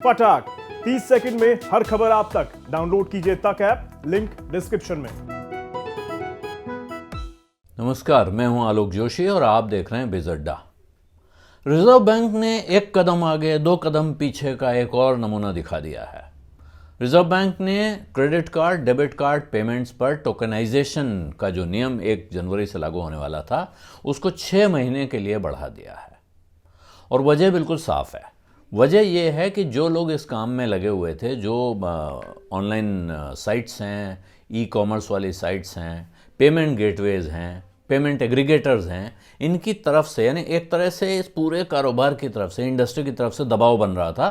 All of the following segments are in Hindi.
फटाक 30 सेकंड में हर खबर आप तक। डाउनलोड कीजिए तक ऐप, लिंक डिस्क्रिप्शन में। नमस्कार, मैं हूं आलोक जोशी और आप देख रहे हैं बिज अड्डा। रिजर्व बैंक ने एक कदम आगे दो कदम पीछे का एक और नमूना दिखा दिया है। रिजर्व बैंक ने credit card, debit card payments पर टोकनाइजेशन का जो नियम 1 जनवरी से लागू होने वाला था उसको 6 महीने के लिए बढ़ा दिया है। और वजह बिल्कुल साफ है। वजह यह है कि जो लोग इस काम में लगे हुए थे, जो ऑनलाइन साइट्स हैं, ई कॉमर्स वाली साइट्स हैं, पेमेंट गेटवेज हैं, पेमेंट एग्रीगेटर्स हैं, इनकी तरफ से यानी एक तरह से इस पूरे कारोबार की तरफ से, इंडस्ट्री की तरफ से दबाव बन रहा था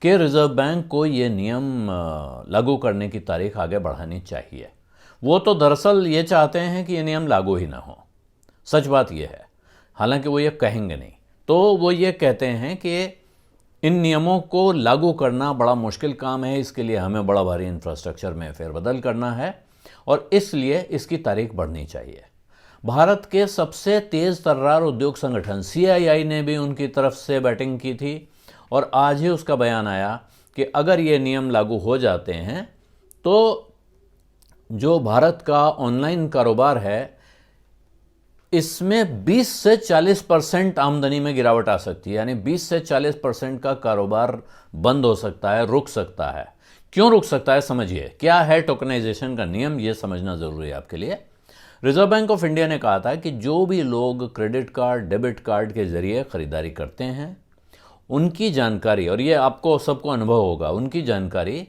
कि रिजर्व बैंक को ये नियम लागू करने की तारीख आगे बढ़ानी चाहिए। वो तो दरअसल ये चाहते हैं कि ये नियम लागू ही ना हो। सच बात ये है, हालांकि वो ये कहेंगे नहीं। तो वो ये कहते हैं कि इन नियमों को लागू करना बड़ा मुश्किल काम है, इसके लिए हमें बड़ा भारी इंफ्रास्ट्रक्चर में फेरबदल करना है और इसलिए इसकी तारीख बढ़नी चाहिए। भारत के सबसे तेज़ तर्रार उद्योग संगठन CII ने भी उनकी तरफ से बैटिंग की थी और आज ही उसका बयान आया कि अगर ये नियम लागू हो जाते हैं तो जो भारत का ऑनलाइन कारोबार है इसमें 20 से 40% आमदनी में गिरावट आ सकती है। यानी 20 से 40% का कारोबार बंद हो सकता है, रुक सकता है। क्यों रुक सकता है समझिए। क्या है टोकनाइजेशन का नियम, यह समझना जरूरी है आपके लिए। रिजर्व बैंक ऑफ इंडिया ने कहा था कि जो भी लोग क्रेडिट कार्ड, डेबिट कार्ड के जरिए खरीदारी करते हैं उनकी जानकारी, और ये आपको सबको अनुभव होगा, उनकी जानकारी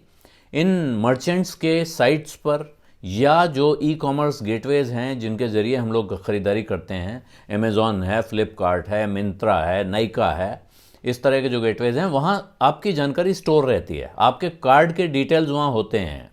इन मर्चेंट्स के साइट्स पर या जो ई कॉमर्स गेटवेज हैं जिनके ज़रिए हम लोग ख़रीदारी करते हैं, अमेज़ॉन है, फ्लिपकार्ट है, मिंत्रा है, नाइका है, इस तरह के जो गेटवेज हैं वहाँ आपकी जानकारी स्टोर रहती है। आपके कार्ड के डिटेल्स वहाँ होते हैं।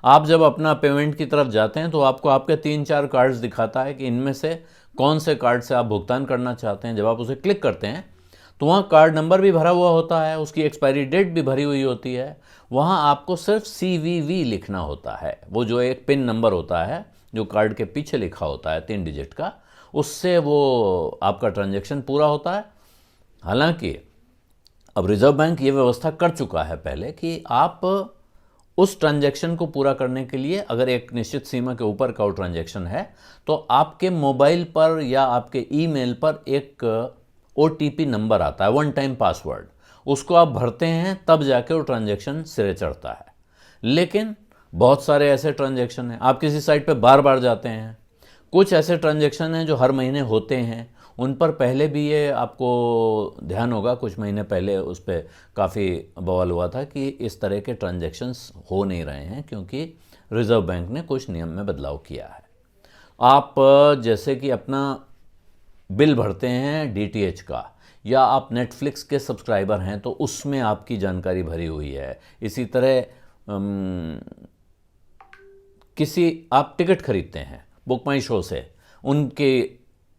आप जब अपना पेमेंट की तरफ जाते हैं तो आपको आपके 3-4 कार्ड्स दिखाता है कि इनमें से कौन से कार्ड से आप भुगतान करना चाहते हैं। जब आप उसे क्लिक करते हैं तो वहाँ कार्ड नंबर भी भरा हुआ होता है, उसकी एक्सपायरी डेट भी भरी हुई होती है। वहाँ आपको सिर्फ CVV लिखना होता है, वो जो एक पिन नंबर होता है जो कार्ड के पीछे लिखा होता है 3 डिजिट का, उससे वो आपका ट्रांजैक्शन पूरा होता है। हालांकि अब रिजर्व बैंक ये व्यवस्था कर चुका है पहले कि आप उस ट्रांजैक्शन को पूरा करने के लिए अगर एक निश्चित सीमा के ऊपर का वो ट्रांजैक्शन है तो आपके मोबाइल पर या आपके ईमेल पर एक OTP नंबर आता है, 1 टाइम पासवर्ड, उसको आप भरते हैं तब जाके वो ट्रांजैक्शन सिरे चढ़ता है। लेकिन बहुत सारे ऐसे ट्रांजैक्शन हैं, आप किसी साइट पे बार बार जाते हैं। कुछ ऐसे ट्रांजैक्शन हैं जो हर महीने होते हैं, उन पर पहले भी ये आपको ध्यान होगा, कुछ महीने पहले उस पर काफ़ी बवाल हुआ था कि इस तरह के ट्रांजैक्शंस हो नहीं रहे हैं क्योंकि रिजर्व बैंक ने कुछ नियम में बदलाव किया है। आप जैसे कि अपना बिल भरते हैं DTH का, या आप नेटफ्लिक्स के सब्सक्राइबर हैं तो उसमें आपकी जानकारी भरी हुई है। इसी तरह किसी आप टिकट खरीदते हैं बुक माई शो से, उनके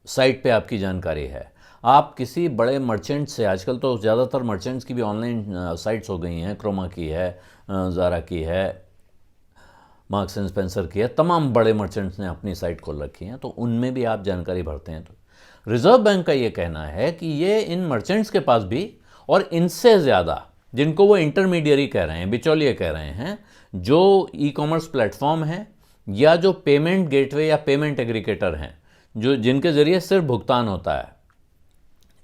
साइट पे आपकी जानकारी है। आप किसी बड़े मर्चेंट से, आजकल तो ज़्यादातर मर्चेंट्स की भी ऑनलाइन साइट्स हो गई हैं, क्रोमा की है, ज़ारा की है, मार्क्स एंड स्पेंसर की है, तमाम बड़े मर्चेंट्स ने अपनी साइट खोल रखी हैं, तो उनमें भी आप जानकारी भरते हैं। तो रिजर्व बैंक का ये कहना है कि ये इन मर्चेंट्स के पास भी, और इनसे ज़्यादा जिनको वो इंटरमीडियरी कह रहे हैं, बिचौलिए कह रहे हैं, जो ई कॉमर्स प्लेटफॉर्म हैं या जो पेमेंट गेटवे या पेमेंट एग्रीगेटर हैं, जो जिनके ज़रिए सिर्फ भुगतान होता है,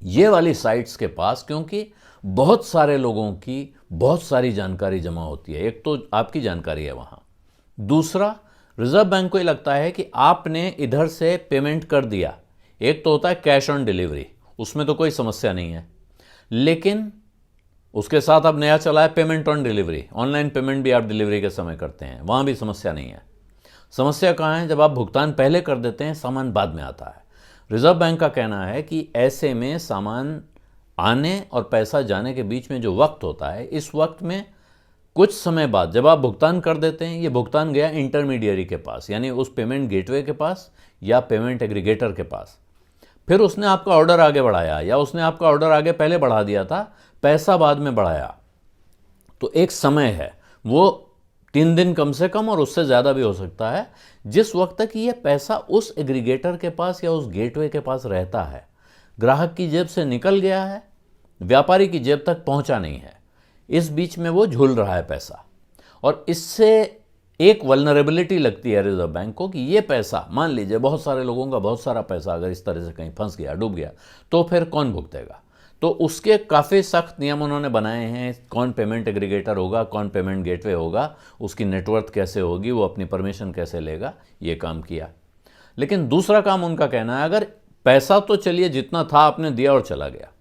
ये वाली साइट्स के पास, क्योंकि बहुत सारे लोगों की बहुत सारी जानकारी जमा होती है। एक तो आपकी जानकारी है वहाँ, दूसरा रिजर्व बैंक को ये लगता है कि आपने इधर से पेमेंट कर दिया। एक तो होता है कैश ऑन डिलीवरी, उसमें तो कोई समस्या नहीं है, लेकिन उसके साथ अब नया चला है payment on delivery, online payment भी आप डिलीवरी के समय करते हैं, वहाँ भी समस्या नहीं है। समस्या कहाँ है? जब आप भुगतान पहले कर देते हैं, सामान बाद में आता है। रिजर्व बैंक का कहना है कि ऐसे में सामान आने और पैसा जाने के बीच में जो वक्त होता है, इस वक्त में कुछ समय बाद जब आप भुगतान कर देते हैं, ये भुगतान गया इंटरमीडियरी के पास, यानी उस पेमेंट गेटवे के पास या पेमेंट एग्रीगेटर के पास, फिर उसने आपका ऑर्डर आगे बढ़ाया या उसने आपका ऑर्डर आगे पहले बढ़ा दिया था, पैसा बाद में बढ़ाया, तो एक समय है, वो 3 दिन कम से कम और उससे ज़्यादा भी हो सकता है, जिस वक्त तक ये पैसा उस एग्रीगेटर के पास या उस गेटवे के पास रहता है, ग्राहक की जेब से निकल गया है, व्यापारी की जेब तक पहुंचा नहीं है। इस बीच में वो झूल रहा है पैसा, और इससे एक वल्नरेबिलिटी लगती है रिजर्व बैंक को कि ये पैसा, मान लीजिए बहुत सारे लोगों का बहुत सारा पैसा अगर इस तरह से कहीं फंस गया, डूब गया, तो फिर कौन भुगतेगा। तो उसके काफ़ी सख्त नियम उन्होंने बनाए हैं, कौन पेमेंट एग्रीगेटर होगा, कौन पेमेंट गेटवे होगा, उसकी नेटवर्थ कैसे होगी, वो अपनी परमिशन कैसे लेगा, ये काम किया। लेकिन दूसरा काम उनका कहना है, अगर पैसा तो चलिए जितना था आपने दिया और चला गया,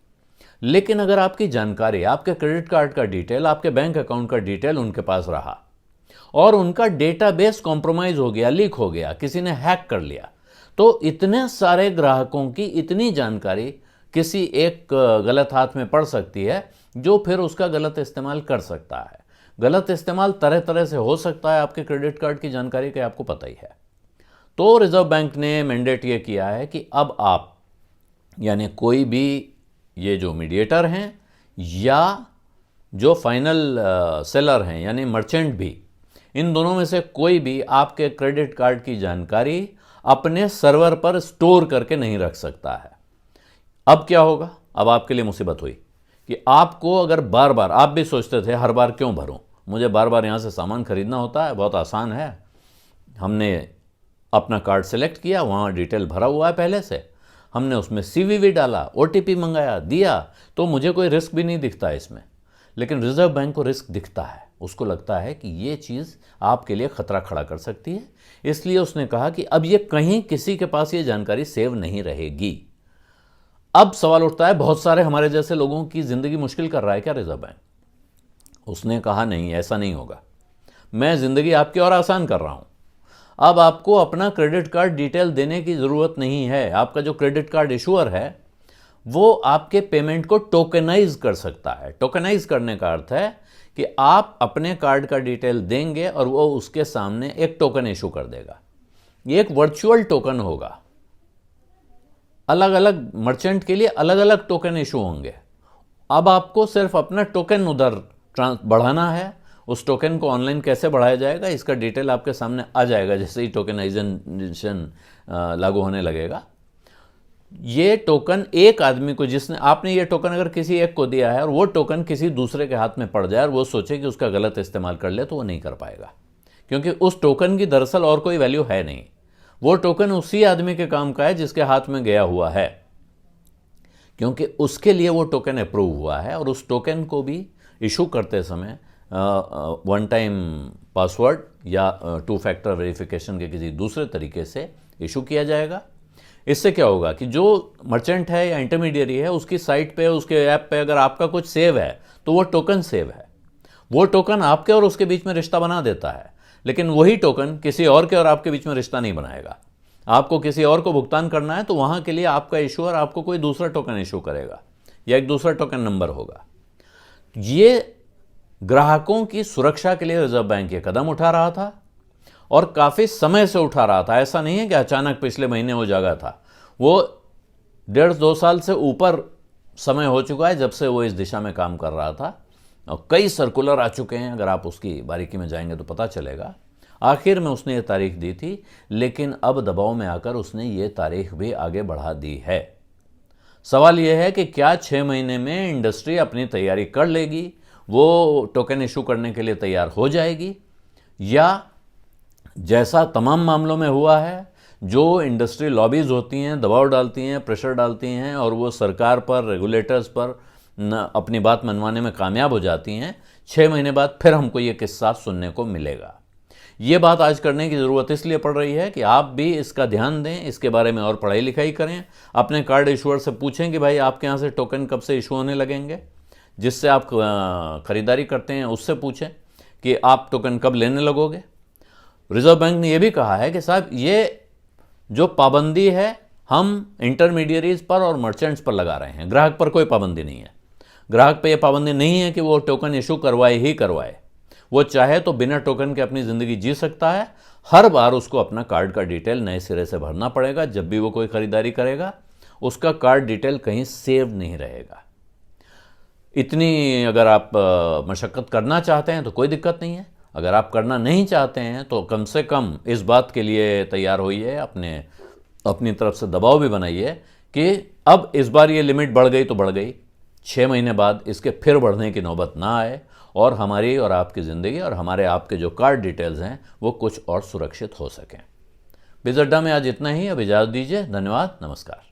लेकिन अगर आपकी जानकारी, आपके क्रेडिट कार्ड का डिटेल, आपके बैंक अकाउंट का डिटेल उनके पास रहा और उनका डेटाबेस कॉम्प्रोमाइज हो गया, लीक हो गया, किसी ने हैक कर लिया, तो इतने सारे ग्राहकों की इतनी जानकारी किसी एक गलत हाथ में पड़ सकती है, जो फिर उसका गलत इस्तेमाल कर सकता है। गलत इस्तेमाल तरह तरह से हो सकता है आपके क्रेडिट कार्ड की जानकारी का, आपको पता ही है। तो रिजर्व बैंक ने मैंडेट ये किया है कि अब आप, यानी कोई भी ये जो मीडिएटर हैं या जो फाइनल सेलर हैं यानी मर्चेंट भी, इन दोनों में से कोई भी आपके क्रेडिट कार्ड की जानकारी अपने सर्वर पर स्टोर करके नहीं रख सकता है। अब क्या होगा, अब आपके लिए मुसीबत हुई कि आपको अगर बार बार, आप भी सोचते थे हर बार क्यों भरूं, मुझे बार बार यहाँ से सामान खरीदना होता है, बहुत आसान है, हमने अपना कार्ड सेलेक्ट किया, वहाँ डिटेल भरा हुआ है पहले से, हमने उसमें CVV डाला, OTP मंगाया, दिया, तो मुझे कोई रिस्क भी नहीं दिखता इसमें। लेकिन रिजर्व बैंक को रिस्क दिखता है, उसको लगता है कि ये चीज़ आपके लिए खतरा खड़ा कर सकती है, इसलिए उसने कहा कि अब ये कहीं किसी के पास ये जानकारी सेव नहीं रहेगी। अब सवाल उठता है, बहुत सारे हमारे जैसे लोगों की ज़िंदगी मुश्किल कर रहा है क्या रिजर्व बैंक। उसने कहा नहीं, ऐसा नहीं होगा, मैं ज़िंदगी आपकी और आसान कर रहा हूँ। अब आपको अपना क्रेडिट कार्ड डिटेल देने की ज़रूरत नहीं है। आपका जो क्रेडिट कार्ड इशूअर है वो आपके पेमेंट को टोकनाइज कर सकता है। टोकनाइज करने का अर्थ है कि आप अपने कार्ड का डिटेल देंगे और वो उसके सामने एक टोकन इशू कर देगा। ये एक वर्चुअल टोकन होगा, अलग अलग मर्चेंट के लिए अलग अलग टोकन इशू होंगे। अब आपको सिर्फ अपना टोकन उधर बढ़ाना है। उस टोकन को ऑनलाइन कैसे बढ़ाया जाएगा इसका डिटेल आपके सामने आ जाएगा जैसे ही टोकनाइजेशन लागू होने लगेगा। ये टोकन एक आदमी को, जिसने, आपने ये टोकन अगर किसी एक को दिया है और वो टोकन किसी दूसरे के हाथ में पड़ जाए और वो सोचे कि उसका गलत इस्तेमाल कर ले, तो वो नहीं कर पाएगा, क्योंकि उस टोकन की दरअसल और कोई वैल्यू है नहीं। वो टोकन उसी आदमी के काम का है जिसके हाथ में गया हुआ है, क्योंकि उसके लिए वो टोकन अप्रूव हुआ है। और उस टोकन को भी इशू करते समय वन टाइम पासवर्ड या 2 फैक्टर वेरिफिकेशन के किसी दूसरे तरीके से इशू किया जाएगा। इससे क्या होगा कि जो मर्चेंट है या इंटरमीडियरी है, उसकी साइट पे, उसके ऐप पे अगर आपका कुछ सेव है तो वो टोकन सेव है। वो टोकन आपके और उसके बीच में रिश्ता बना देता है, लेकिन वही टोकन किसी और के और आपके बीच में रिश्ता नहीं बनाएगा। आपको किसी और को भुगतान करना है तो वहाँ के लिए आपका इशूअर आपको कोई दूसरा टोकन इशू करेगा या एक दूसरा टोकन नंबर होगा। ये ग्राहकों की सुरक्षा के लिए रिजर्व बैंक ये कदम उठा रहा था और काफ़ी समय से उठा रहा था। ऐसा नहीं है कि अचानक पिछले महीने वो जागा था। वो 1.5-2 साल से ऊपर समय हो चुका है जब से वो इस दिशा में काम कर रहा था, और कई सर्कुलर आ चुके हैं। अगर आप उसकी बारीकी में जाएंगे तो पता चलेगा। आखिर में उसने ये तारीख दी थी, लेकिन अब दबाव में आकर उसने ये तारीख भी आगे बढ़ा दी है। सवाल यह है कि क्या 6 महीने में इंडस्ट्री अपनी तैयारी कर लेगी, वो टोकन इशू करने के लिए तैयार हो जाएगी, या जैसा तमाम मामलों में हुआ है, जो इंडस्ट्री लॉबीज होती हैं, दबाव डालती हैं, प्रेशर डालती हैं और वो सरकार पर, रेगुलेटर्स पर अपनी बात मनवाने में कामयाब हो जाती हैं, 6 महीने बाद फिर हमको ये किस्सा सुनने को मिलेगा। ये बात आज करने की ज़रूरत इसलिए पड़ रही है कि आप भी इसका ध्यान दें, इसके बारे में और पढ़ाई लिखाई करें, अपने कार्ड इशूअर से पूछें कि भाई आपके यहाँ से टोकन कब से इशू होने लगेंगे। जिससे आप खरीदारी करते हैं उससे पूछें कि आप टोकन कब लेने लगोगे। रिजर्व बैंक ने यह भी कहा है कि साहब ये जो पाबंदी है हम इंटरमीडियरीज पर और मर्चेंट्स पर लगा रहे हैं, ग्राहक पर कोई पाबंदी नहीं है। ग्राहक पर यह पाबंदी नहीं है कि वो टोकन इशू करवाए ही करवाए। वो चाहे तो बिना टोकन के अपनी ज़िंदगी जी सकता है। हर बार उसको अपना कार्ड का डिटेल नए सिरे से भरना पड़ेगा। जब भी वो कोई ख़रीदारी करेगा उसका कार्ड डिटेल कहीं सेव नहीं रहेगा। इतनी अगर आप मशक्क़त करना चाहते हैं तो कोई दिक्कत नहीं है। अगर आप करना नहीं चाहते हैं तो कम से कम इस बात के लिए तैयार होइए, अपनी तरफ से दबाव भी बनाइए कि अब इस बार ये लिमिट बढ़ गई तो बढ़ गई, 6 महीने बाद इसके फिर बढ़ने की नौबत ना आए और हमारी और आपकी ज़िंदगी और हमारे आपके जो कार्ड डिटेल्स हैं वो कुछ और सुरक्षित हो सकें। बिज़ अड्डा में आज इतना ही। अब इजाज़त दीजिए। धन्यवाद। नमस्कार।